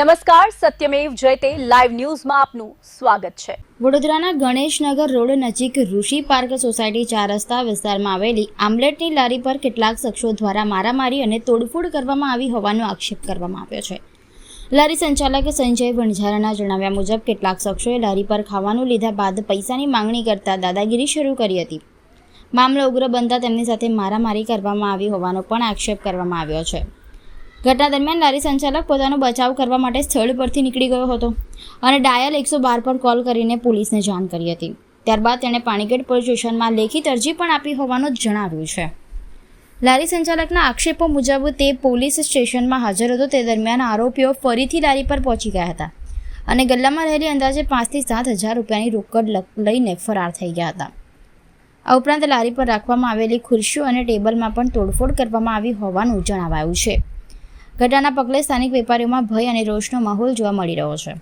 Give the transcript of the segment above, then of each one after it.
નમસ્કાર, સત્યમેવ જયતે લાઈવ ન્યૂઝમાં આપનું સ્વાગત છે। વડોદરાના ગણેશનગર રોડ નજીક ઋષિ પાર્ક સોસાયટી 4 રસ્તા વિસ્તારમાં આવેલી આમલેટની લારી પર કેટલાક શખ્સો દ્વારા મારામારી અને તોડફોડ કરવામાં આવી હોવાનો આક્ષેપ કરવામાં આવ્યો છે। લારી સંચાલક સંજય વણઝારાના જણાવ્યા મુજબ કેટલાક શખ્સોએ લારી પર ખાવાનું લીધા બાદ પૈસાની માંગણી કરતા દાદાગીરી શરૂ કરી હતી। મામલો ઉગ્ર બનતા તેમની સાથે મારામારી કરવામાં આવી હોવાનો પણ આક્ષેપ કરવામાં આવ્યો છે। ઘટના દરમિયાન લારી સંચાલક પોતાનો બચાવ કરવા માટે સ્થળ પરથી નીકળી ગયો હતો અને ડાયલ 112 પર કોલ કરીને પોલીસને જાણ કરી હતી। ત્યારબાદ તેણે પાણીગેટ પોલીસ સ્ટેશનમાં લેખિત અરજી પણ આપી હોવાનું જણાવ્યું છે। લારી સંચાલકના આક્ષેપો મુજબ તે પોલીસ સ્ટેશનમાં હાજર હતો તે દરમિયાન આરોપીઓ ફરીથી લારી પર પહોંચી ગયા હતા અને ગલ્લામાં રહેલી અંદાજે 5 થી 7 હજાર રૂપિયાની રોકડ લઈને ફરાર થઈ ગયા હતા। આ ઉપરાંત લારી પર રાખવામાં આવેલી ખુરશીઓ અને ટેબલમાં પણ તોડફોડ કરવામાં આવી હોવાનું જણાવાયું છે। ઘટનાના પગલે સ્થાનિક વેપારીઓમાં ભય અને રોષનો માહોલ જોવા મળી રહ્યો છે।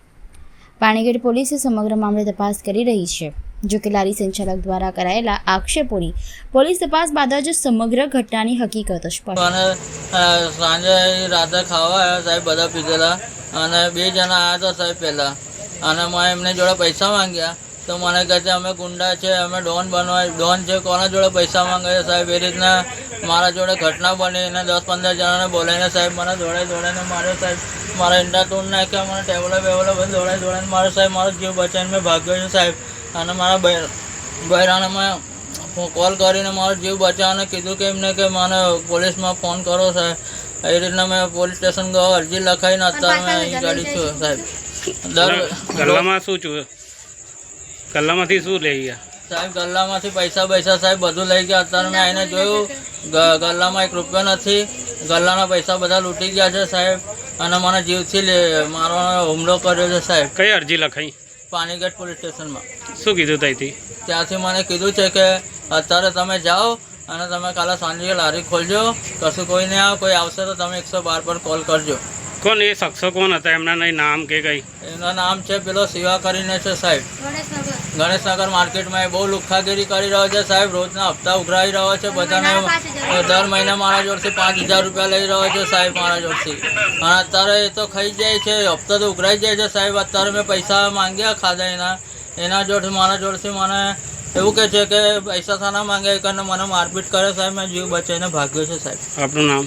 પાણીગેટ પોલીસે સમગ્ર મામલે તપાસ કરી રહી છે। જો કે લારી સંચાલક દ્વારા કરાયેલા આક્ષેપોની પોલીસ તપાસ બાદ જ સમગ્ર ઘટનાની હકીકત સ્પષ્ટ। સાંજે રાતે ખાવા આવ્યા સાહેબ, બધા પીધેલા અને 2 જણા આવ્યા હતા સાહેબ પહેલાં, અને મેં એમને જોડે પૈસા માંગ્યા તો મને કહે છે અમે ગુંડા છે, અમે ડોન છે, કોના જોડે પૈસા માંગે છે સાહેબ। એ રીતના મારા જોડે ઘટના બની અને 10-15 જણાને બોલાવીને સાહેબ મને દોડાઈને માર્યો સાહેબ। મારા ઈંડા તોડ નાખ્યા, મને ટેબલો બધું દોડાઈને માર્યો સાહેબ। મારો જીવ બચાવીને મેં ભાગ્યો છું સાહેબ, અને મારા બહેરાને મેં કોલ કરીને મારો જીવ બચાવવાને કીધું કે એમને કે મને પોલીસમાં ફોન કરો સાહેબ। એ રીતના મેં પોલીસ સ્ટેશન ગયો, અરજી લખાઈને અત્યારે મેં અહીં ગાડી છું સાહેબ। ગલ્લામાં શું છું? ગલ્લામાંથી શું લઈ ગયા સાહેબ? ગલ્લામાંથી પૈસા સાહેબ બધું લઈ ગયા। અત્યારે મેં આવીને જોયું, ગલ્લામાં 1 રૂપિયો નથી, ગલ્લાના પૈસા બધા લૂંટી ગયા છે સાહેબ, અને મને જીવથી મારવાનો હુમલો કર્યો છે સાહેબ। કઈ અરજી લખાઈ? પાણીગેટ પોલીસ સ્ટેશનમાં। શું કીધું ત્યાંથી? ત્યાંથી મને કીધું છે કે અત્યારે તમે જાઓ અને તમે કાલે સાંજે લારી ખોલજો, કશું કોઈ નહીં આવે, કોઈ આવશે તો તમે 112 પર કોલ કરજો। કોણ એ શખ્સો કોણ હતા? એમના નહીં નામ કે કઈ? એમના નામ છે પેલો શિવા કરીને છે સાહેબ, ગણેશનગર માર્કેટમાં એ બહુ લુખ્ખાગીરી કરી રહ્યો છે સાહેબ। રોજના હપ્તા ઉઘરાવી રહ્યો છે બધાને, દર મહિને મારા જોડથી 5000 રૂપિયા લઈ રહ્યો છે સાહેબ મારા જોડથી, અને અત્યારે એ તો ખાઈ જાય છે, હપ્તા તો ઉઘરાઈ જાય છે સાહેબ। અત્યારે મેં પૈસા માંગ્યા ખાધા એના જોડથી મારા જોડથી મને એવું કહે છે કે પૈસા થાના માંગ્યા, એ કરીને મને મારપીટ કરે સાહેબ। મેં જીવ બચાવીને ભાગ્યો છે સાહેબ। આપનું નામ?